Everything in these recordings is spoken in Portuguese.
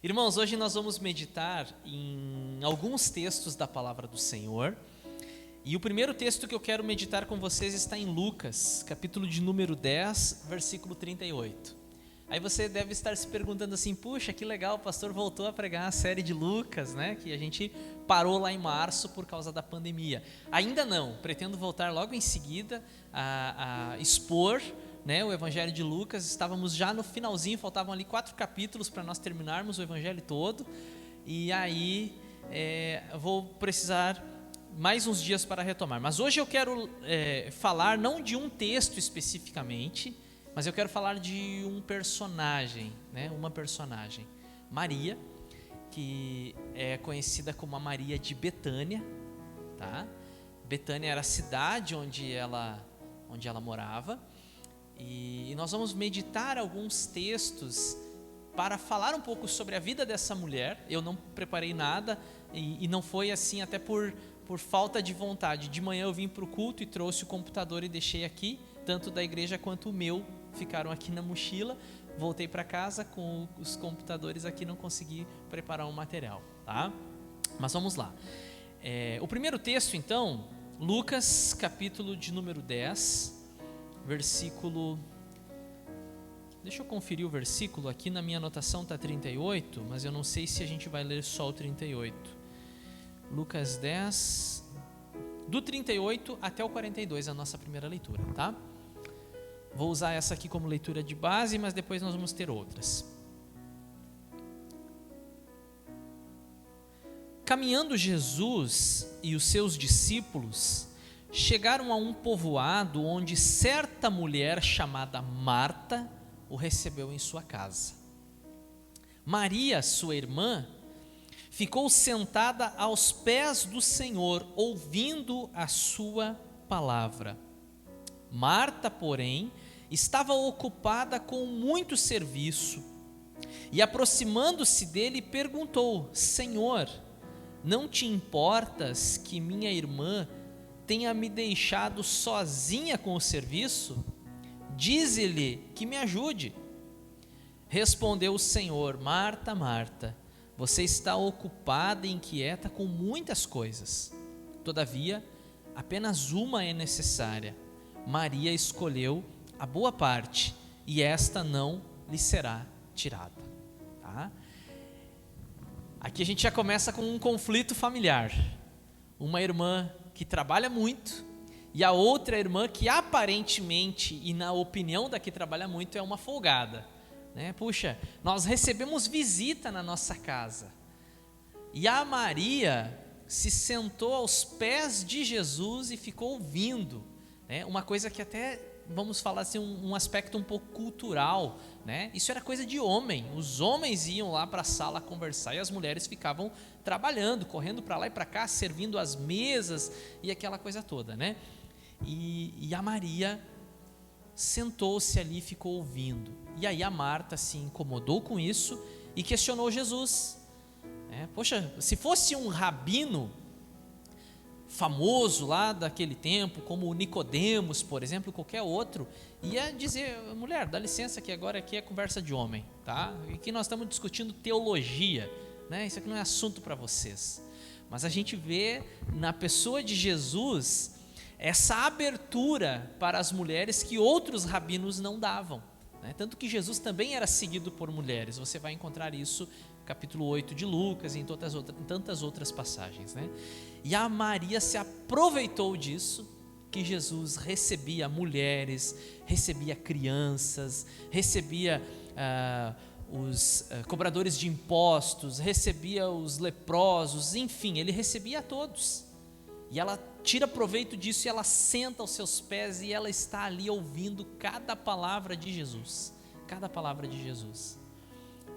Irmãos, hoje nós vamos meditar em alguns textos da palavra do Senhor. E o primeiro texto que eu quero meditar com vocês está em Lucas, capítulo de número 10, versículo 38. Aí você deve estar se perguntando assim: puxa, que legal, o pastor voltou a pregar a série de Lucas, né? Que a gente parou lá em março por causa da pandemia. Ainda não, pretendo voltar logo em seguida a expor, né, o Evangelho de Lucas. Estávamos já no finalzinho, faltavam ali 4 capítulos para nós terminarmos o Evangelho todo. E aí vou precisar mais uns dias para retomar. Mas hoje eu quero falar não de um texto especificamente, mas eu quero falar de um personagem, né? Uma personagem, Maria, que é conhecida como a Maria de Betânia, tá? Betânia era a cidade onde ela morava, e nós vamos meditar alguns textos para falar um pouco sobre a vida dessa mulher. Eu não preparei nada e não foi assim até por falta de vontade. De manhã eu vim para o culto e trouxe o computador e deixei aqui, tanto da igreja quanto o meu ficaram aqui na mochila. Voltei para casa com os computadores aqui, não consegui preparar um material, tá? Mas vamos lá. O primeiro texto então, Lucas, capítulo de número 10, versículo... Deixa eu conferir o versículo, aqui na minha anotação está 38, mas eu não sei se a gente vai ler só o 38. Lucas 10, do 38 até o 42, a nossa primeira leitura, tá? Vou usar essa aqui como leitura de base, mas depois nós vamos ter outras. Caminhando Jesus e os seus discípulos chegaram a um povoado onde certa mulher chamada Marta o recebeu em sua casa. Maria, sua irmã, ficou sentada aos pés do Senhor, ouvindo a sua palavra. Marta, porém, estava ocupada com muito serviço, e aproximando-se dele, perguntou: Senhor, não te importas que minha irmã tenha me deixado sozinha com o serviço? Dize-lhe que me ajude. Respondeu o Senhor: Marta, Marta, você está ocupada e inquieta com muitas coisas. Todavia, apenas uma é necessária. Maria escolheu a boa parte, e esta não lhe será tirada. Tá? Aqui a gente já começa com um conflito familiar. Uma irmã que trabalha muito e a outra irmã que aparentemente, e na opinião da que trabalha muito, é uma folgada, né? Puxa, nós recebemos visita na nossa casa. E a Maria se sentou aos pés de Jesus e ficou ouvindo, né? Uma coisa que até, vamos falar assim, um aspecto um pouco cultural, né? Isso era coisa de homem. Os homens iam lá para a sala conversar e as mulheres ficavam trabalhando, correndo para lá e para cá, servindo as mesas e aquela coisa toda, né? E a Maria sentou-se ali e ficou ouvindo. E aí a Marta se incomodou com isso e questionou Jesus. Poxa, se fosse um rabino famoso lá daquele tempo, como o Nicodemos, por exemplo, qualquer outro, ia dizer: mulher, dá licença que agora aqui é conversa de homem, tá? Aqui nós estamos discutindo teologia, né? Isso aqui não é assunto para vocês. Mas a gente vê na pessoa de Jesus essa abertura para as mulheres que outros rabinos não davam, né? Tanto que Jesus também era seguido por mulheres. Você vai encontrar isso no capítulo 8 de Lucas e em tantas outras passagens, né? E a Maria se aproveitou disso, que Jesus recebia mulheres, recebia crianças, recebia os cobradores de impostos, recebia os leprosos, enfim, ele recebia a todos. E ela tira proveito disso e ela senta aos seus pés e ela está ali ouvindo cada palavra de Jesus, cada palavra de Jesus.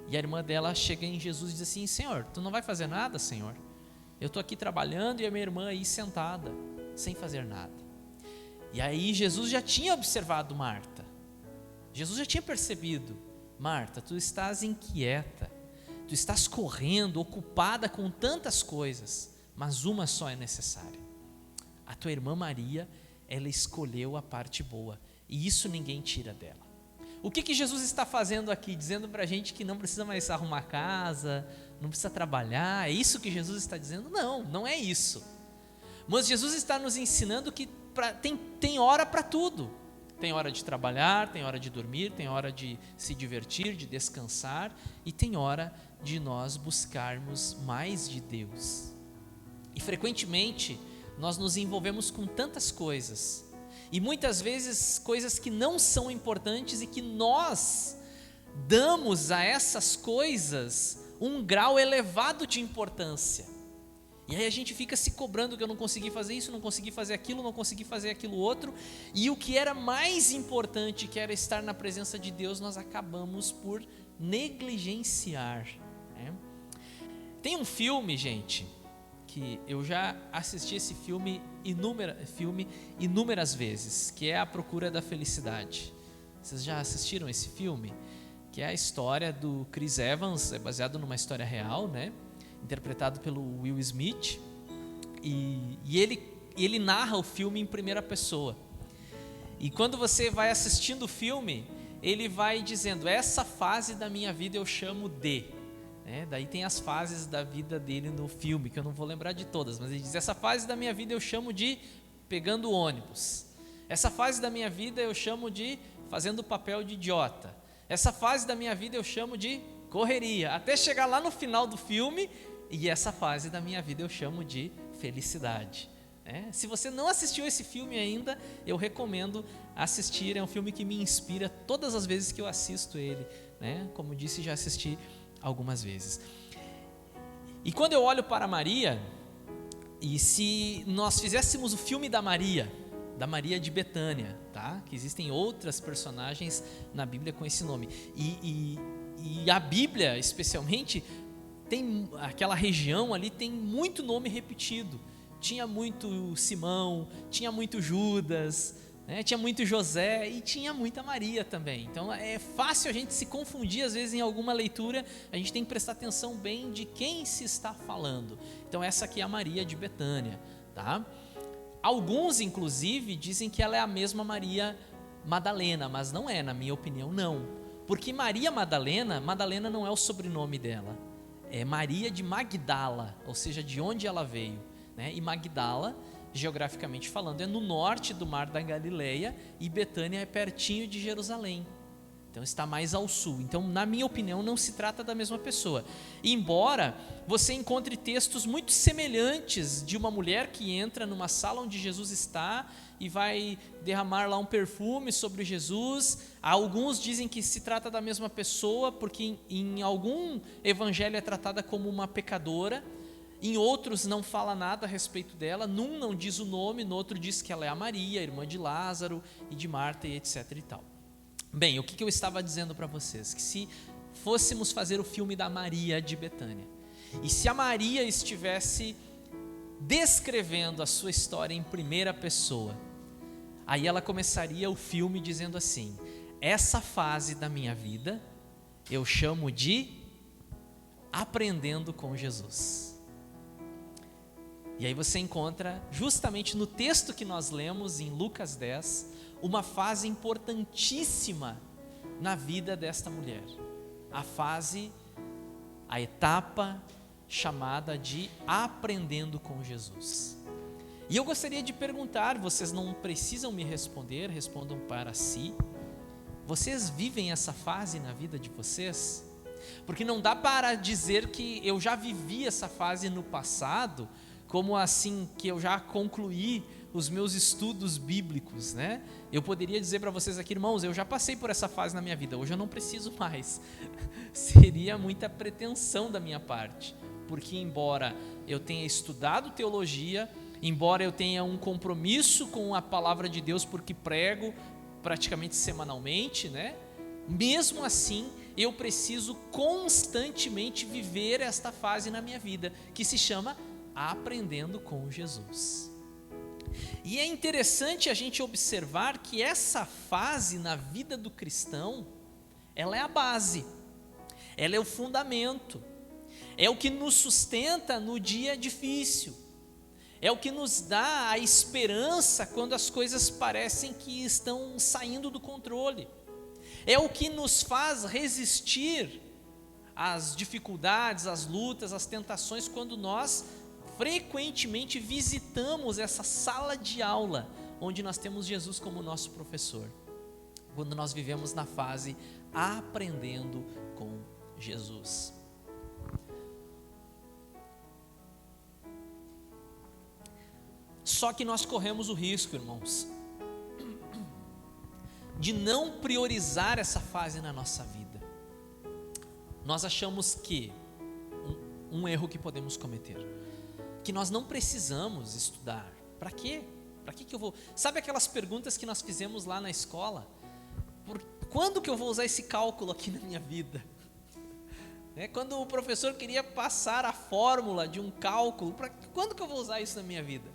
E a irmã dela chega em Jesus e diz assim: Senhor, tu não vai fazer nada, Senhor? Eu estou aqui trabalhando e a minha irmã aí sentada, sem fazer nada. E aí Jesus já tinha observado Marta. Jesus já tinha percebido: Marta, tu estás inquieta, tu estás correndo, ocupada com tantas coisas, mas uma só é necessária. A tua irmã Maria, ela escolheu a parte boa, e isso ninguém tira dela. O que Jesus está fazendo aqui? Dizendo para a gente que não precisa mais arrumar casa, não precisa trabalhar, é isso que Jesus está dizendo? Não, não é isso. Mas Jesus está nos ensinando que tem hora para tudo. Tem hora de trabalhar, tem hora de dormir, tem hora de se divertir, de descansar, e tem hora de nós buscarmos mais de Deus. E frequentemente nós nos envolvemos com tantas coisas, e muitas vezes coisas que não são importantes e que nós damos a essas coisas um grau elevado de importância. E aí a gente fica se cobrando que eu não consegui fazer isso, não consegui fazer aquilo, não consegui fazer aquilo outro, e o que era mais importante, que era estar na presença de Deus, nós acabamos por negligenciar, né? Tem um filme, gente, que eu já assisti esse filme inúmeras vezes, que é A Procura da Felicidade. Vocês já assistiram esse filme? Que é a história do Chris Evans, é baseado numa história real, né? Interpretado pelo Will Smith, e ele narra o filme em primeira pessoa. E quando você vai assistindo o filme, ele vai dizendo: essa fase da minha vida eu chamo de, né? Daí tem as fases da vida dele no filme, que eu não vou lembrar de todas, mas ele diz: essa fase da minha vida eu chamo de pegando ônibus, essa fase da minha vida eu chamo de fazendo o papel de idiota, essa fase da minha vida eu chamo de correria, até chegar lá no final do filme, e essa fase da minha vida eu chamo de felicidade, né? Se você não assistiu esse filme ainda, eu recomendo assistir. É um filme que me inspira todas as vezes que eu assisto ele, né? Como disse, já assisti algumas vezes. E quando eu olho para Maria, e se nós fizéssemos o filme da Maria de Betânia, tá? Que existem outras personagens na Bíblia com esse nome, e a Bíblia especialmente tem aquela região ali, tem muito nome repetido. Tinha muito Simão, tinha muito Judas, né? Tinha muito José e tinha muita Maria também. Então é fácil a gente se confundir às vezes em alguma leitura. A gente tem que prestar atenção bem de quem se está falando. Então essa aqui é a Maria de Betânia, tá? Alguns inclusive dizem que ela é a mesma Maria Madalena, mas não é, na minha opinião não, porque Maria Madalena não é o sobrenome dela, é Maria de Magdala, ou seja, de onde ela veio, né? E Magdala, geograficamente falando, é no norte do Mar da Galileia, e Betânia é pertinho de Jerusalém, então está mais ao sul. Então, na minha opinião, não se trata da mesma pessoa, embora você encontre textos muito semelhantes de uma mulher que entra numa sala onde Jesus está e vai derramar lá um perfume sobre Jesus. Alguns dizem que se trata da mesma pessoa, porque em algum evangelho é tratada como uma pecadora, em outros não fala nada a respeito dela, num não diz o nome, no outro diz que ela é a Maria, irmã de Lázaro e de Marta e etc e tal. Bem, o que eu estava dizendo para vocês? Que se fôssemos fazer o filme da Maria de Betânia, e se a Maria estivesse descrevendo a sua história em primeira pessoa, aí ela começaria o filme dizendo assim: essa fase da minha vida eu chamo de aprendendo com Jesus. E aí você encontra justamente no texto que nós lemos em Lucas 10, uma fase importantíssima na vida desta mulher, a etapa chamada de aprendendo com Jesus. E eu gostaria de perguntar, vocês não precisam me responder, respondam para si: vocês vivem essa fase na vida de vocês? Porque não dá para dizer que eu já vivi essa fase no passado, como assim que eu já concluí os meus estudos bíblicos, né? Eu poderia dizer para vocês aqui: irmãos, eu já passei por essa fase na minha vida, hoje eu não preciso mais. Seria muita pretensão da minha parte, porque embora eu tenha estudado teologia, embora eu tenha um compromisso com a palavra de Deus, porque prego praticamente semanalmente, né? Mesmo assim, eu preciso constantemente viver esta fase na minha vida, que se chama aprendendo com Jesus. E é interessante a gente observar que essa fase na vida do cristão, ela é a base, ela é o fundamento, é o que nos sustenta no dia difícil, é o que nos dá a esperança quando as coisas parecem que estão saindo do controle, é o que nos faz resistir às dificuldades, às lutas, às tentações, quando nós frequentemente visitamos essa sala de aula, onde nós temos Jesus como nosso professor, quando nós vivemos na fase aprendendo com Jesus. Só que nós corremos o risco, irmãos, de não priorizar essa fase na nossa vida. Nós achamos que, um erro que podemos cometer, que nós não precisamos estudar. Para quê? Para que eu vou? Sabe aquelas perguntas que nós fizemos lá na escola? Quando que eu vou usar esse cálculo aqui na minha vida? Quando o professor queria passar a fórmula de um cálculo, quando que eu vou usar isso na minha vida?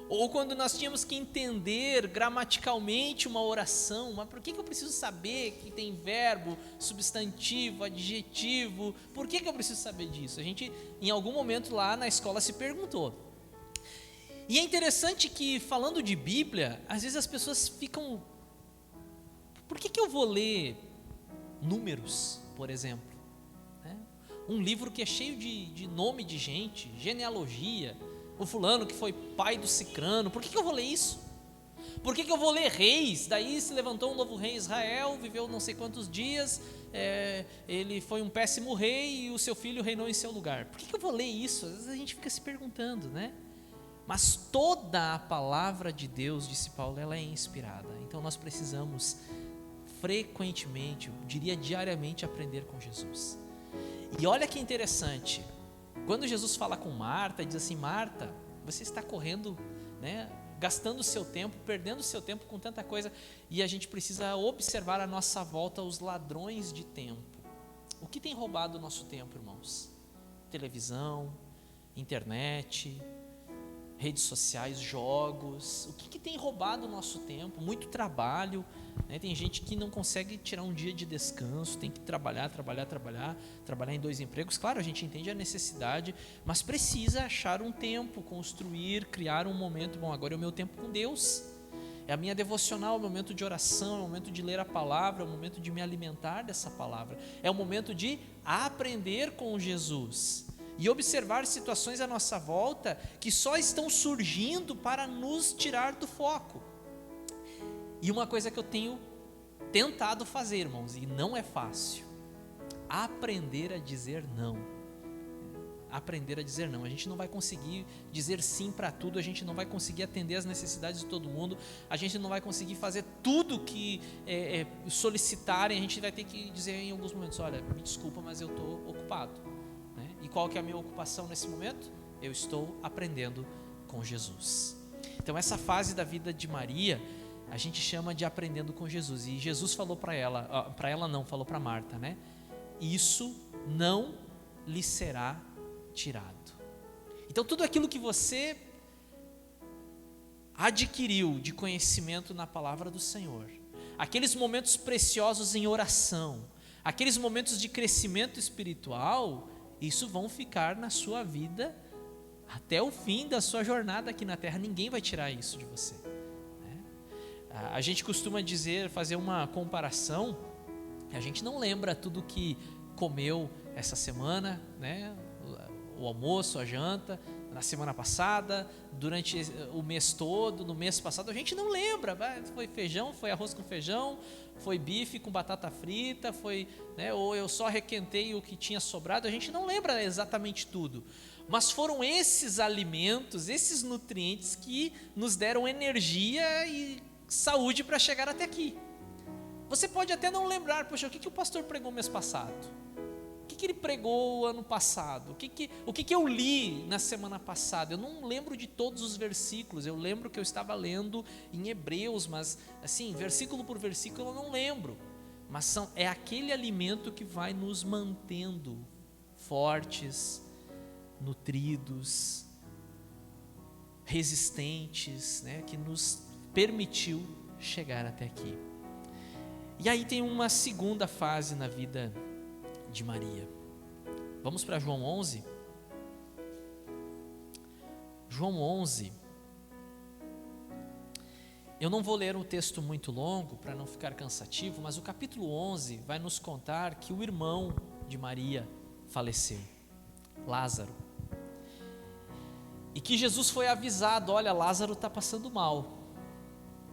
Ou quando nós tínhamos que entender gramaticalmente uma oração, mas por que eu preciso saber que tem verbo, substantivo, adjetivo? Por que eu preciso saber disso? A gente, em algum momento lá na escola, se perguntou. E é interessante que, falando de Bíblia, às vezes as pessoas ficam... Por que eu vou ler Números, por exemplo? Um livro que é cheio de nome de gente, genealogia, o fulano que foi pai do cicrano. Por que eu vou ler isso? Por que eu vou ler Reis? Daí se levantou um novo rei em Israel, viveu não sei quantos dias, ele foi um péssimo rei e o seu filho reinou em seu lugar. Por que eu vou ler isso? Às vezes a gente fica se perguntando, né? Mas toda a palavra de Deus, disse Paulo, ela é inspirada. Então nós precisamos frequentemente, eu diria diariamente, aprender com Jesus. E olha que interessante, quando Jesus fala com Marta, diz assim: Marta, você está correndo, gastando o seu tempo, perdendo o seu tempo com tanta coisa, e a gente precisa observar à nossa volta os ladrões de tempo. O que tem roubado o nosso tempo, irmãos? Televisão, internet, redes sociais, jogos. O que tem roubado o nosso tempo? Muito trabalho, Tem gente que não consegue tirar um dia de descanso, tem que trabalhar em 2 empregos. Claro, a gente entende a necessidade, mas precisa achar um tempo, construir, criar um momento. Bom, agora é o meu tempo com Deus, é a minha devocional, é o momento de oração, é o momento de ler a palavra, é o momento de me alimentar dessa palavra, é o momento de aprender com Jesus e observar situações à nossa volta que só estão surgindo para nos tirar do foco. E uma coisa que eu tenho tentado fazer, irmãos, e não é fácil: aprender a dizer não. Aprender a dizer não. A gente não vai conseguir dizer sim para tudo, a gente não vai conseguir atender as necessidades de todo mundo, a gente não vai conseguir fazer tudo que solicitarem, a gente vai ter que dizer em alguns momentos: olha, me desculpa, mas eu estou ocupado. E qual que é a minha ocupação nesse momento? Eu estou aprendendo com Jesus. Então essa fase da vida de Maria, a gente chama de aprendendo com Jesus. E Jesus falou falou para Marta, isso não lhe será tirado. Então tudo aquilo que você adquiriu de conhecimento na palavra do Senhor, aqueles momentos preciosos em oração, aqueles momentos de crescimento espiritual, isso vão ficar na sua vida até o fim da sua jornada aqui na terra. Ninguém vai tirar isso de você. A gente costuma fazer uma comparação, a gente não lembra tudo que comeu essa semana, o almoço, a janta, na semana passada, durante o mês todo, no mês passado, a gente não lembra. Foi feijão, foi arroz com feijão, foi bife com batata frita, ou eu só requentei o que tinha sobrado. A gente não lembra exatamente tudo, mas foram esses alimentos, esses nutrientes que nos deram energia e saúde para chegar até aqui. Você pode até não lembrar: poxa, o que o pastor pregou mês passado? O que ele pregou ano passado? O que eu li na semana passada? Eu não lembro de todos os versículos, eu lembro que eu estava lendo em Hebreus, mas assim, versículo por versículo eu não lembro. Mas é aquele alimento que vai nos mantendo fortes, nutridos, resistentes, que nos permitiu chegar até aqui. E aí tem uma segunda fase na vida de Maria. Vamos para João 11. João 11. Eu não vou ler um texto muito longo para não ficar cansativo, mas o capítulo 11 vai nos contar que o irmão de Maria faleceu, Lázaro. E que Jesus foi avisado, olha, Lázaro está passando mal.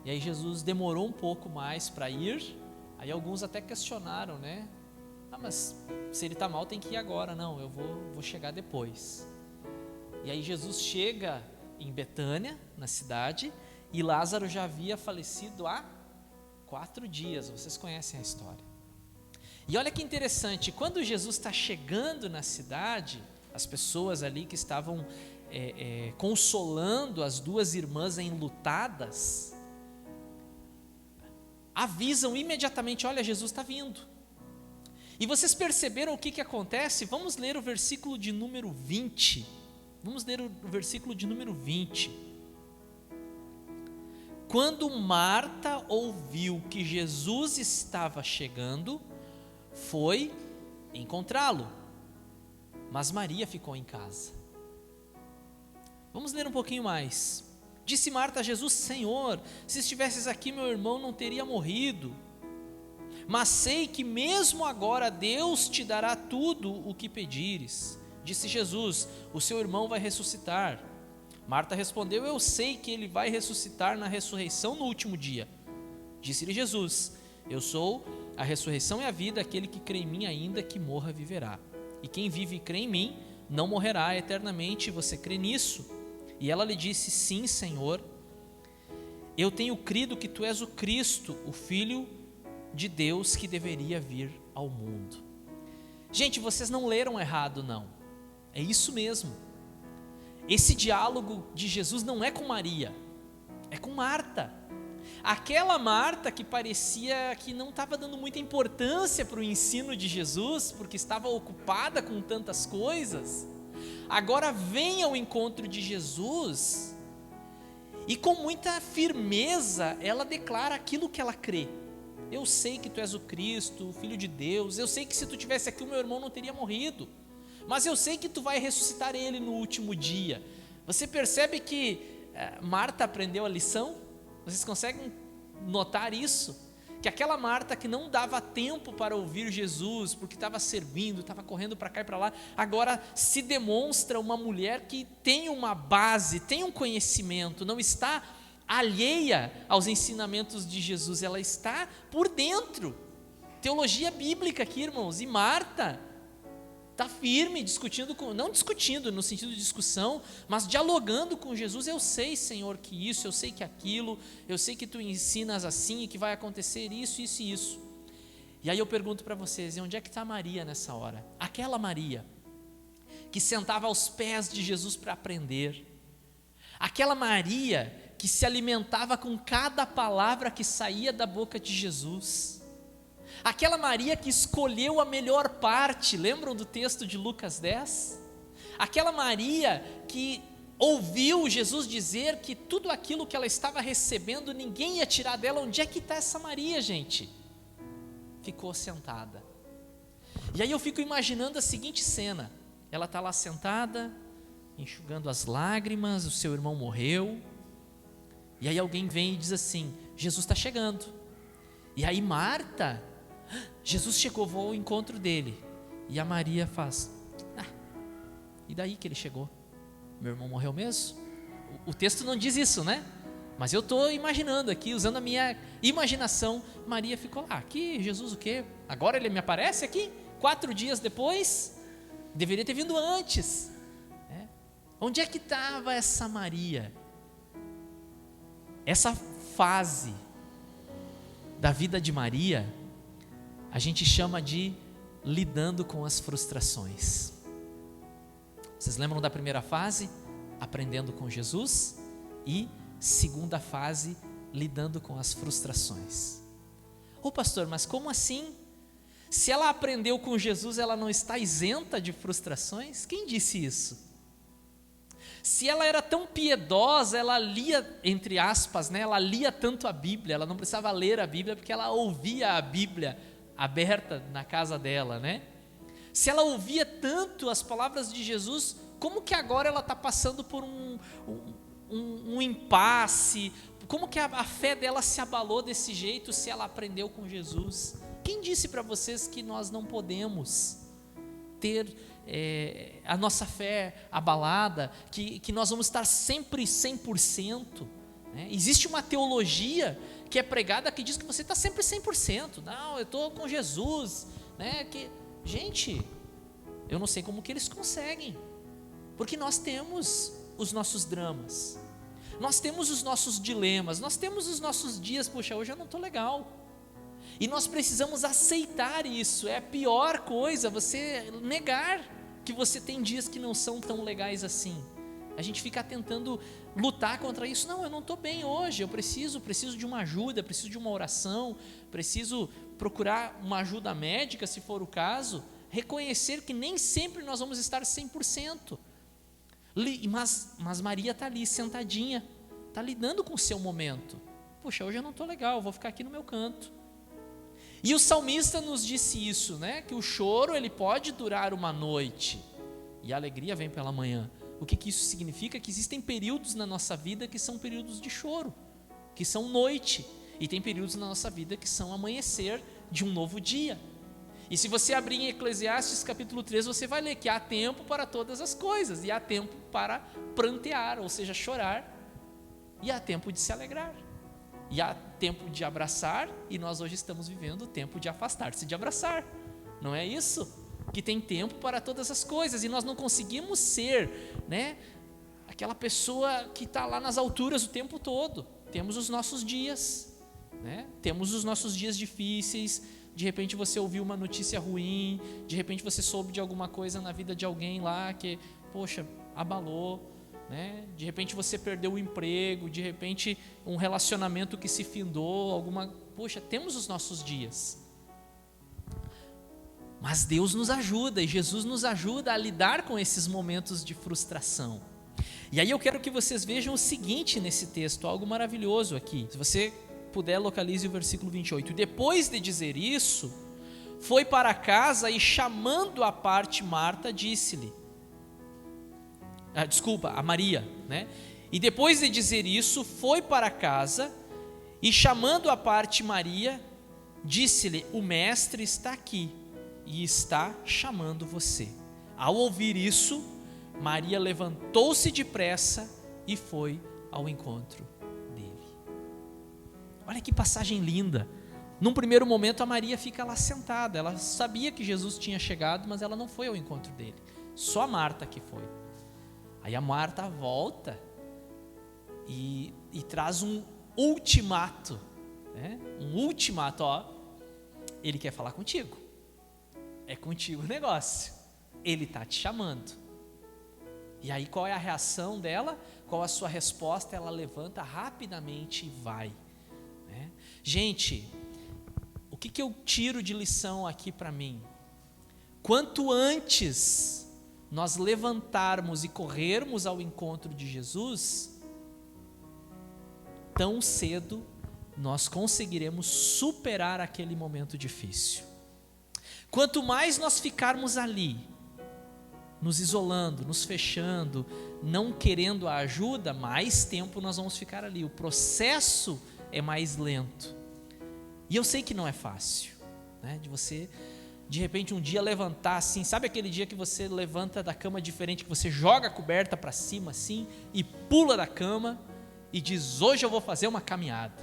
E aí Jesus demorou um pouco mais para ir. Aí alguns até questionaram, né? Mas se ele está mal tem que ir agora. Não, eu vou chegar depois. E aí Jesus chega em Betânia, na cidade, e Lázaro já havia falecido há 4 dias. Vocês conhecem a história. E olha que interessante, quando Jesus está chegando na cidade, as pessoas ali que estavam consolando as 2 irmãs enlutadas, avisam imediatamente, olha, Jesus está vindo. E vocês perceberam o que acontece? Vamos ler o versículo de número 20. Vamos ler o versículo de número 20. Quando Marta ouviu que Jesus estava chegando, foi encontrá-lo, mas Maria ficou em casa. Vamos ler um pouquinho mais. Disse Marta a Jesus, Senhor, se estivesses aqui meu irmão não teria morrido. Mas sei que mesmo agora Deus te dará tudo o que pedires. Disse Jesus, o seu irmão vai ressuscitar. Marta respondeu, eu sei que ele vai ressuscitar na ressurreição no último dia. Disse-lhe Jesus, eu sou a ressurreição e a vida, aquele que crê em mim ainda que morra viverá. E quem vive e crê em mim não morrerá eternamente, você crê nisso? E ela lhe disse, sim, Senhor, eu tenho crido que tu és o Cristo, o Filho de Deus que deveria vir ao mundo. Gente, vocês não leram errado não, é isso mesmo. Esse diálogo de Jesus não é com Maria, é com Marta. Aquela Marta que parecia que não estava dando muita importância para o ensino de Jesus, porque estava ocupada com tantas coisas, agora vem ao encontro de Jesus e com muita firmeza ela declara aquilo que ela crê. Eu sei que tu és o Cristo, o Filho de Deus, eu sei que se tu tivesse aqui o meu irmão não teria morrido, mas eu sei que tu vai ressuscitar ele no último dia. Você percebe que Marta aprendeu a lição? Vocês conseguem notar isso? Que aquela Marta que não dava tempo para ouvir Jesus, porque estava servindo, estava correndo para cá e para lá, agora se demonstra uma mulher que tem uma base, tem um conhecimento, não está alheia aos ensinamentos de Jesus, ela está por dentro. Teologia bíblica aqui, irmãos. E Marta está firme, não discutindo no sentido de discussão, mas dialogando com Jesus. Eu sei, Senhor, que isso, eu sei que aquilo, eu sei que tu ensinas assim e que vai acontecer isso, isso e isso. E aí eu pergunto para vocês, e onde é que está Maria nessa hora? Aquela Maria que sentava aos pés de Jesus para aprender, aquela Maria que se alimentava com cada palavra que saía da boca de Jesus, aquela Maria que escolheu a melhor parte, lembram do texto de Lucas 10? Aquela Maria que ouviu Jesus dizer que tudo aquilo que ela estava recebendo, ninguém ia tirar dela. Onde é que está essa Maria, gente? Ficou sentada. E aí eu fico imaginando a seguinte cena, ela está lá sentada, enxugando as lágrimas, o seu irmão morreu, e aí alguém vem e diz assim, Jesus está chegando. E aí Marta, Jesus chegou, vou ao encontro dele. E a Maria faz, e daí que ele chegou? Meu irmão morreu mesmo? O texto não diz isso, né? Mas eu estou imaginando aqui, usando a minha imaginação. Maria ficou lá, aqui Jesus o quê? Agora ele me aparece aqui? 4 dias depois? Deveria ter vindo antes. Onde é que estava essa Maria? Essa fase da vida de Maria, a gente chama de lidando com as frustrações. Vocês lembram da primeira fase? Aprendendo com Jesus. E segunda fase, lidando com as frustrações. Ô pastor, mas como assim? Se ela aprendeu com Jesus, ela não está isenta de frustrações? Quem disse isso? Se ela era tão piedosa, ela lia, entre aspas, né? Ela lia tanto a Bíblia, ela não precisava ler a Bíblia, porque ela ouvia a Bíblia aberta na casa dela, né? Se ela ouvia tanto as palavras de Jesus, como que agora ela está passando por um impasse. Como que a fé dela se abalou desse jeito se ela aprendeu com Jesus? Quem disse para vocês que nós não podemos ter a nossa fé abalada, que nós vamos estar sempre 100%? Né? Existe uma teologia que é pregada que diz que você está sempre 100%. Não, eu estou com Jesus. Né? Gente, eu não sei como que eles conseguem, porque nós temos os nossos dramas, nós temos os nossos dilemas, nós temos os nossos dias, puxa, hoje eu não estou legal, e nós precisamos aceitar isso. É a pior coisa, você negar que você tem dias que não são tão legais assim. A gente fica tentando lutar contra isso. Não, eu não estou bem hoje, eu preciso de uma ajuda, preciso de uma oração, preciso procurar uma ajuda médica, se for o caso. Reconhecer que nem sempre nós vamos estar 100%. Mas Maria está ali sentadinha, está lidando com o seu momento. Puxa, hoje eu não estou legal, vou ficar aqui no meu canto. E o salmista nos disse isso, né? Que o choro ele pode durar uma noite e a alegria vem pela manhã. O que isso significa? Que existem períodos na nossa vida que são períodos de choro, que são noite, e tem períodos na nossa vida que são amanhecer de um novo dia. E se você abrir em Eclesiastes capítulo 3, você vai ler que há tempo para todas as coisas, e há tempo para prantear, ou seja, chorar, e há tempo de se alegrar, e há tempo de abraçar, e nós hoje estamos vivendo o tempo de afastar-se de abraçar, não é isso? Que tem tempo para todas as coisas, e nós não conseguimos ser, né, aquela pessoa que está lá nas alturas o tempo todo. Temos os nossos dias, né? Temos os nossos dias difíceis. De repente você ouviu uma notícia ruim, de repente você soube de alguma coisa na vida de alguém lá que, poxa, abalou, né? De repente você perdeu o emprego, de repente um relacionamento que se findou, poxa, temos os nossos dias. Mas Deus nos ajuda, e Jesus nos ajuda a lidar com esses momentos de frustração. E aí eu quero que vocês vejam o seguinte nesse texto, algo maravilhoso aqui. Se você puder, localize o versículo 28. Depois de dizer isso, foi para casa e, chamando à parte Marta, disse-lhe, a Maria, né? E depois de dizer isso, foi para casa e, chamando à parte Maria, disse-lhe, o mestre está aqui e está chamando você. Ao ouvir isso, Maria levantou-se depressa e foi ao encontro dele. Olha que passagem linda. Num primeiro momento a Maria fica lá sentada, ela sabia que Jesus tinha chegado, mas ela não foi ao encontro dele, só a Marta que foi. Aí a Marta volta e traz um ultimato, né? Um ultimato, ele quer falar contigo, é contigo o negócio, ele está te chamando. E aí qual é a reação dela? Qual a sua resposta? Ela levanta rapidamente e vai, né? Gente, o que eu tiro de lição aqui para mim? Quanto antes nós levantarmos e corrermos ao encontro de Jesus, tão cedo nós conseguiremos superar aquele momento difícil. Quanto mais nós ficarmos ali, nos isolando, nos fechando, não querendo a ajuda, mais tempo nós vamos ficar ali. O processo é mais lento. E eu sei que não é fácil, né? De você, de repente, um dia levantar assim, sabe aquele dia que você levanta da cama diferente, que você joga a coberta para cima assim, e pula da cama e diz, hoje eu vou fazer uma caminhada,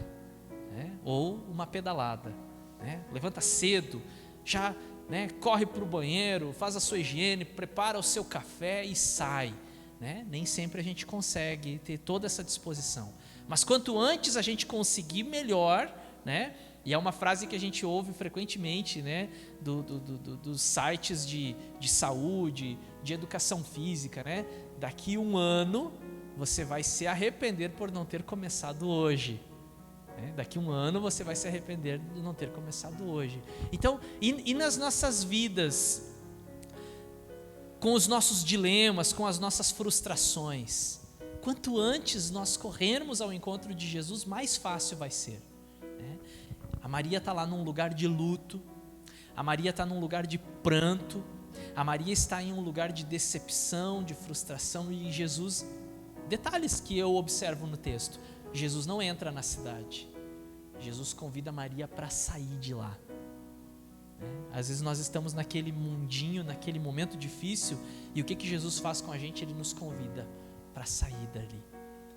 né? Ou uma pedalada, né? Levanta cedo, já, né, corre para o banheiro, faz a sua higiene, prepara o seu café e sai, né? Nem sempre a gente consegue ter toda essa disposição, mas quanto antes a gente conseguir, melhor, né? E é uma frase que a gente ouve frequentemente, né, dos sites de saúde, de educação física, né? Daqui um ano você vai se arrepender por não ter começado hoje. Daqui um ano você vai se arrepender de não ter começado hoje. Então, e nas nossas vidas, com os nossos dilemas, com as nossas frustrações, quanto antes nós corrermos ao encontro de Jesus, mais fácil vai ser, né? A Maria está lá num lugar de luto, a Maria está num lugar de pranto, a Maria está em um lugar de decepção, de frustração, e Jesus Detalhes que eu observo no texto: Jesus não entra na cidade, Jesus convida Maria para sair de lá. Às vezes nós estamos naquele mundinho, naquele momento difícil, e o que Jesus faz com a gente? Ele nos convida para sair dali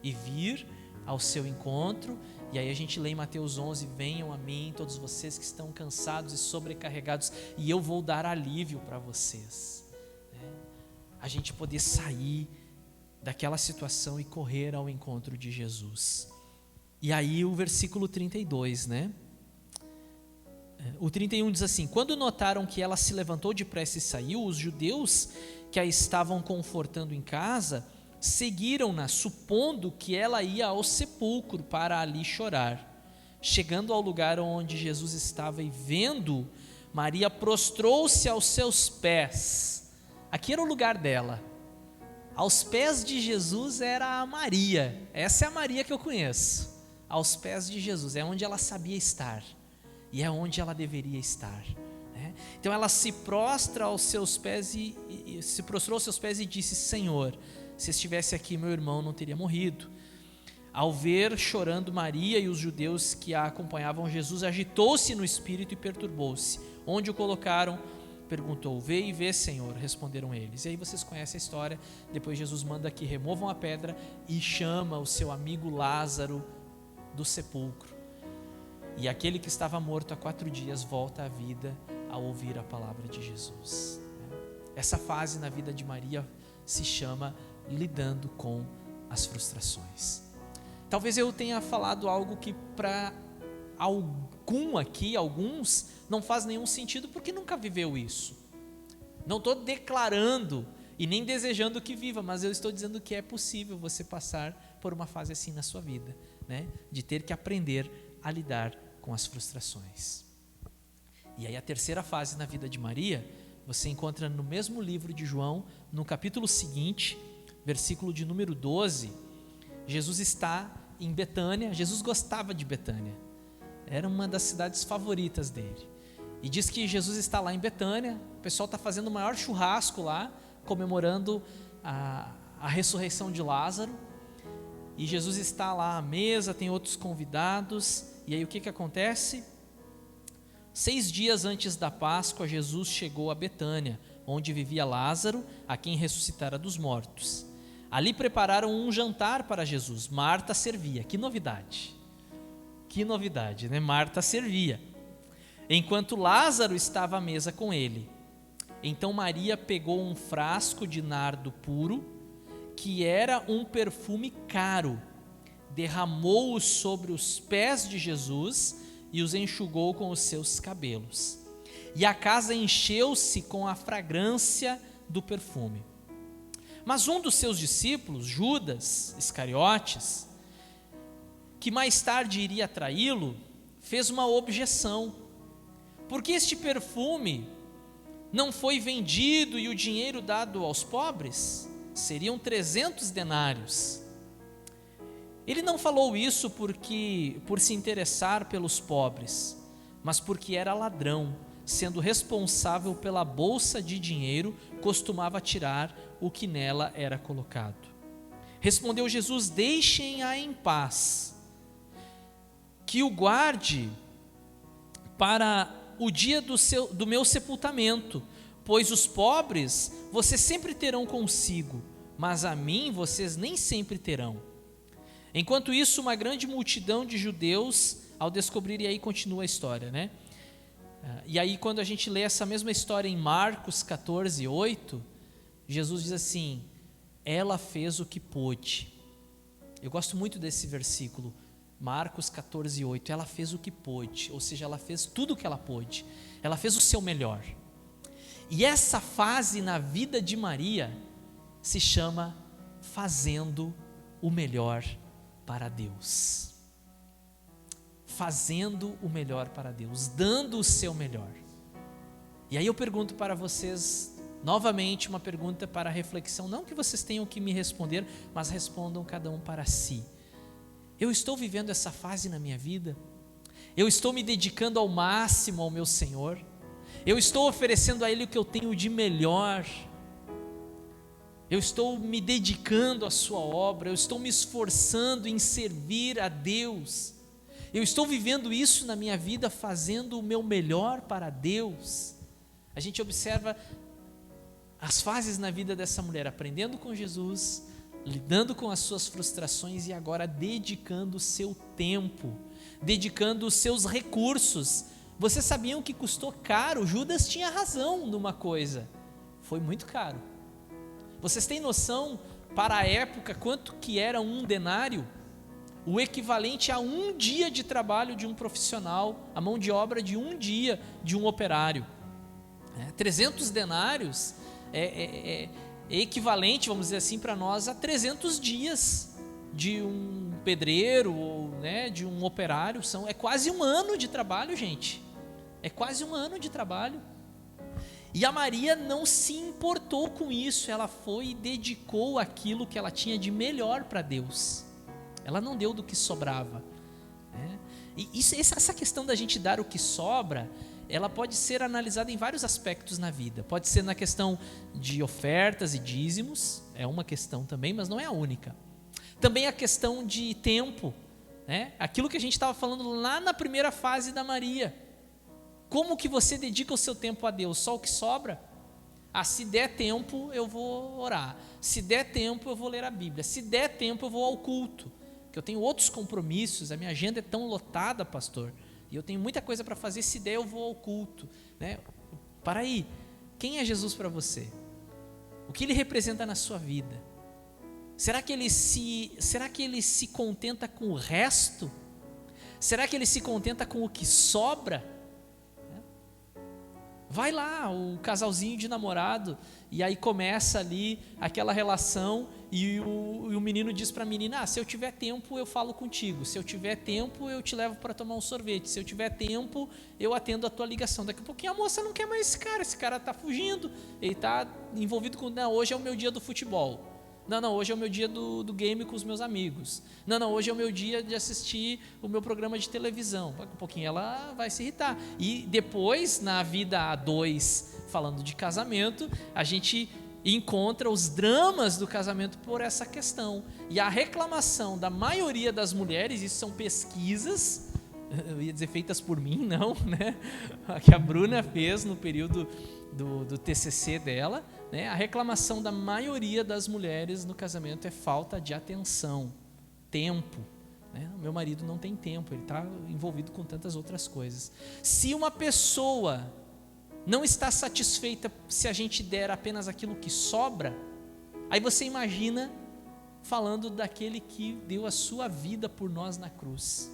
e vir ao seu encontro. E aí a gente lê em Mateus 11: venham a mim todos vocês que estão cansados e sobrecarregados, e eu vou dar alívio para vocês. A gente poder sair daquela situação e correr ao encontro de Jesus. E aí o versículo 32, né? O 31 diz assim: quando notaram que ela se levantou depressa e saiu, os judeus que a estavam confortando em casa seguiram-na, supondo que ela ia ao sepulcro para ali chorar. Chegando ao lugar onde Jesus estava e vendo, Maria prostrou-se aos seus pés. Aqui era o lugar dela. Aos pés de Jesus era a Maria. Essa é a Maria que eu conheço. Aos pés de Jesus, é onde ela sabia estar. E é onde ela deveria estar, né? Então ela se prostra aos seus pés e se prostrou aos seus pés e disse: Senhor, se estivesse aqui, meu irmão não teria morrido. Ao ver chorando Maria e os judeus que a acompanhavam, Jesus agitou-se no espírito e perturbou-se. Onde o colocaram? Perguntou. Vê e vê, Senhor, responderam eles. E aí vocês conhecem a história. Depois Jesus manda que removam a pedra e chama o seu amigo Lázaro do sepulcro. E aquele que estava morto há 4 dias volta à vida ao ouvir a palavra de Jesus. Essa fase na vida de Maria se chama lidando com as frustrações. Talvez eu tenha falado algo que para alguns, não faz nenhum sentido porque nunca viveu isso. Não estou declarando e nem desejando que viva, mas eu estou dizendo que é possível você passar por uma fase assim na sua vida, né? De ter que aprender a lidar com as frustrações. E aí a terceira fase na vida de Maria, você encontra no mesmo livro de João, no capítulo seguinte, versículo de número 12. Jesus está em Betânia. Jesus gostava de Betânia, era uma das cidades favoritas dele. E diz que Jesus está lá em Betânia, o pessoal está fazendo o maior churrasco lá, comemorando a ressurreição de Lázaro. E Jesus está lá à mesa, tem outros convidados. E aí o que acontece? 6 dias antes da Páscoa, Jesus chegou a Betânia, onde vivia Lázaro, a quem ressuscitara dos mortos. Ali prepararam um jantar para Jesus. Marta servia. Que novidade, né? Marta servia, enquanto Lázaro estava à mesa com ele. Então Maria pegou um frasco de nardo puro, que era um perfume caro, derramou-o sobre os pés de Jesus e os enxugou com os seus cabelos. E a casa encheu-se com a fragrância do perfume. Mas um dos seus discípulos, Judas Iscariotes, que mais tarde iria traí-lo, fez uma objeção. Por que este perfume não foi vendido e o dinheiro dado aos pobres? Seriam 300 denários. Ele não falou isso por se interessar pelos pobres, mas porque era ladrão, sendo responsável pela bolsa de dinheiro, costumava tirar o que nela era colocado. Respondeu Jesus: deixem-a em paz, que o guarde para o dia do meu sepultamento, pois os pobres vocês sempre terão consigo, mas a mim vocês nem sempre terão. Enquanto isso, uma grande multidão de judeus, ao descobrir, e aí continua a história, né? E aí quando a gente lê essa mesma história em Marcos 14, 8, Jesus diz assim: ela fez o que pôde. Eu gosto muito desse versículo, Marcos 14, 8, ela fez o que pôde, ou seja, ela fez tudo o que ela pôde, ela fez o seu melhor. E essa fase na vida de Maria se chama fazendo o melhor para Deus. Fazendo o melhor para Deus, dando o seu melhor. E aí eu pergunto para vocês, novamente uma pergunta para reflexão, não que vocês tenham que me responder, mas respondam cada um para si. Eu estou vivendo essa fase na minha vida? Eu estou me dedicando ao máximo ao meu Senhor? Eu estou oferecendo a Ele o que eu tenho de melhor? eu estou me dedicando à sua obra, eu estou me esforçando em servir a Deus, eu estou vivendo isso na minha vida, fazendo o meu melhor para Deus. A gente observa as fases na vida dessa mulher, aprendendo com Jesus, lidando com as suas frustrações e agora dedicando o seu tempo, dedicando os seus recursos. Vocês sabiam que custou caro? Judas tinha razão numa coisa, foi muito caro. Vocês têm noção, para a época, quanto que era um denário? O equivalente a um dia de trabalho de um profissional, a mão de obra de um dia de um operário. 300 denários é equivalente, vamos dizer assim, para nós, a 300 dias de um pedreiro ou de um operário. É quase um ano de trabalho, gente. É quase um ano de trabalho. E a Maria não se importou com isso, ela foi e dedicou aquilo que ela tinha de melhor para Deus. Ela não deu do que sobrava. E essa questão da gente dar o que sobra, ela pode ser analisada em vários aspectos na vida. Pode ser na questão de ofertas e dízimos, é uma questão também, mas não é a única. Também a questão de tempo, aquilo que a gente estava falando lá na primeira fase da Maria. Como que você dedica o seu tempo a Deus? Só o que sobra? Se der tempo eu vou orar, se der tempo eu vou ler a Bíblia, se der tempo eu vou ao culto, porque eu tenho outros compromissos, a minha agenda é tão lotada, pastor, e eu tenho muita coisa para fazer, se der eu vou ao culto. Para aí, quem é Jesus para você? O que Ele representa na sua vida? Será que ele se contenta com o resto? Será que Ele se contenta com o que sobra? Vai lá, o casalzinho de namorado, e aí começa ali aquela relação, e o menino diz para a menina: se eu tiver tempo eu falo contigo, se eu tiver tempo eu te levo para tomar um sorvete, se eu tiver tempo eu atendo a tua ligação. Daqui a pouquinho a moça não quer mais esse cara está fugindo, ele está envolvido com, hoje é o meu dia do futebol, não, hoje é o meu dia do game com os meus amigos, não, hoje é o meu dia de assistir o meu programa de televisão. Daqui a pouquinho ela vai se irritar. E depois, na vida a dois, falando de casamento, a gente encontra os dramas do casamento por essa questão. E a reclamação da maioria das mulheres, isso são pesquisas, eu ia dizer feitas por mim, não, que a Bruna fez no período do TCC dela, a reclamação da maioria das mulheres no casamento é falta de atenção, tempo. O meu marido não tem tempo, ele está envolvido com tantas outras coisas. Se uma pessoa não está satisfeita se a gente der apenas aquilo que sobra, aí você imagina falando daquele que deu a sua vida por nós na cruz,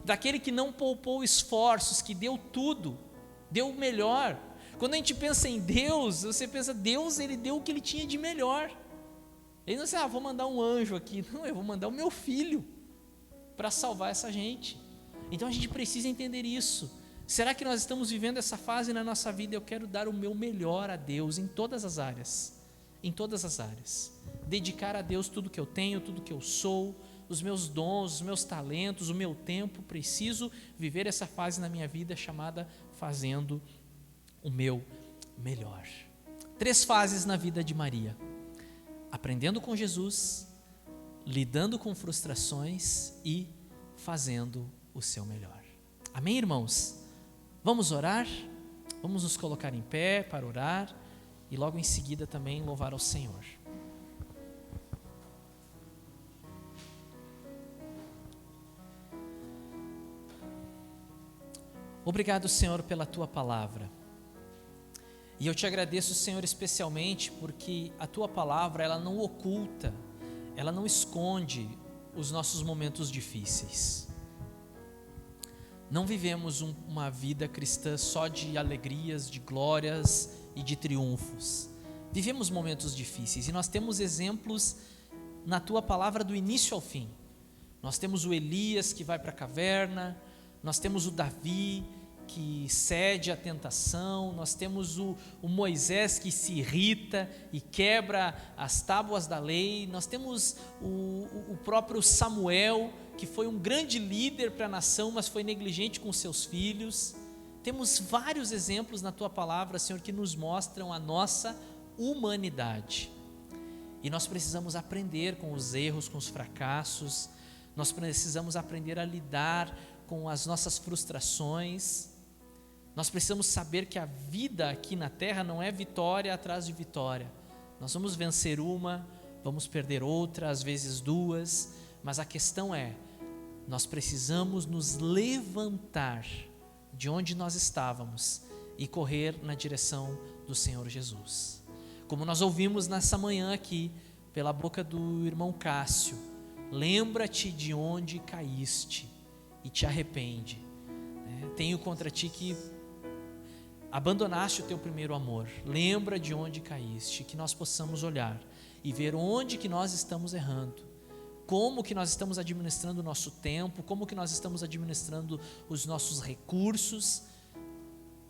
daquele que não poupou esforços, que deu tudo, deu o melhor. Quando a gente pensa em Deus, você pensa, Deus, Ele deu o que Ele tinha de melhor. Ele não disse, vou mandar um anjo aqui. Não, eu vou mandar o meu filho para salvar essa gente. Então a gente precisa entender isso. Será que nós estamos vivendo essa fase na nossa vida? Eu quero dar o meu melhor a Deus em todas as áreas. Em todas as áreas. Dedicar a Deus tudo que eu tenho, tudo que eu sou, os meus dons, os meus talentos, o meu tempo. Preciso viver essa fase na minha vida chamada fazendo o meu melhor. 3 fases na vida de Maria: aprendendo com Jesus, lidando com frustrações e fazendo o seu melhor. Amém, irmãos? Vamos orar? Vamos nos colocar em pé para orar e logo em seguida também louvar ao Senhor. Obrigado, Senhor, pela Tua palavra. E eu te agradeço, Senhor, especialmente porque a Tua palavra, ela não oculta, ela não esconde os nossos momentos difíceis. Não vivemos uma vida cristã só de alegrias, de glórias e de triunfos. Vivemos momentos difíceis e nós temos exemplos na Tua palavra do início ao fim. Nós temos o Elias que vai para a caverna, nós temos o Davi que cede à tentação, nós temos o Moisés que se irrita e quebra as tábuas da lei, nós temos o próprio Samuel, que foi um grande líder para a nação, mas foi negligente com seus filhos. Temos vários exemplos na Tua palavra, Senhor, que nos mostram a nossa humanidade. E nós precisamos aprender com os erros, com os fracassos. Nós precisamos aprender a lidar com as nossas frustrações. Nós precisamos saber que a vida aqui na terra não é vitória atrás de vitória. Nós vamos vencer uma, vamos perder outra, às vezes duas, mas a questão é, nós precisamos nos levantar de onde nós estávamos e correr na direção do Senhor Jesus. Como nós ouvimos nessa manhã aqui, pela boca do irmão Cássio, lembra-te de onde caíste e te arrepende. Tenho contra ti que abandonaste o teu primeiro amor. Lembra de onde caíste, que nós possamos olhar e ver onde que nós estamos errando, como que nós estamos administrando o nosso tempo, como que nós estamos administrando os nossos recursos,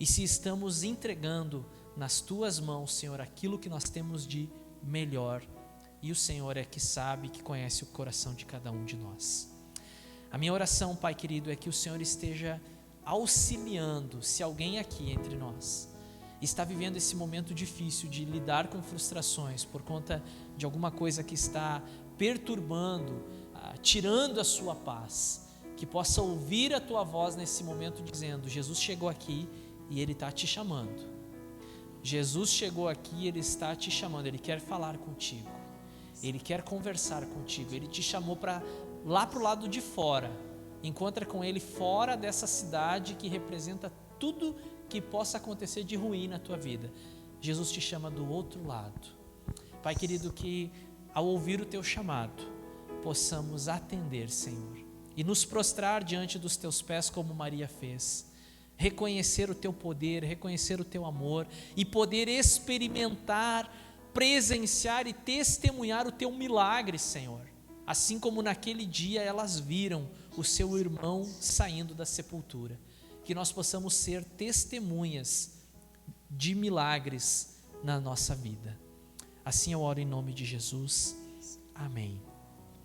e se estamos entregando nas tuas mãos, Senhor, aquilo que nós temos de melhor, e o Senhor é que sabe, que conhece o coração de cada um de nós. A minha oração, Pai querido, é que o Senhor esteja auxiliando, se alguém aqui entre nós está vivendo esse momento difícil de lidar com frustrações por conta de alguma coisa que está perturbando, tirando a sua paz, que possa ouvir a tua voz nesse momento dizendo: Jesus chegou aqui e Ele está te chamando. Jesus chegou aqui e Ele está te chamando. Ele quer falar contigo, Ele quer conversar contigo. Ele te chamou para lá para o lado de fora. Encontra com Ele fora dessa cidade que representa tudo que possa acontecer de ruim na tua vida. Jesus te chama do outro lado. Pai querido, que ao ouvir o teu chamado, possamos atender, Senhor, e nos prostrar diante dos teus pés como Maria fez, reconhecer o teu poder, reconhecer o teu amor e poder experimentar, presenciar e testemunhar o teu milagre, Senhor. Assim como naquele dia elas viram o seu irmão saindo da sepultura, que nós possamos ser testemunhas de milagres na nossa vida. Assim eu oro em nome de Jesus. Amém.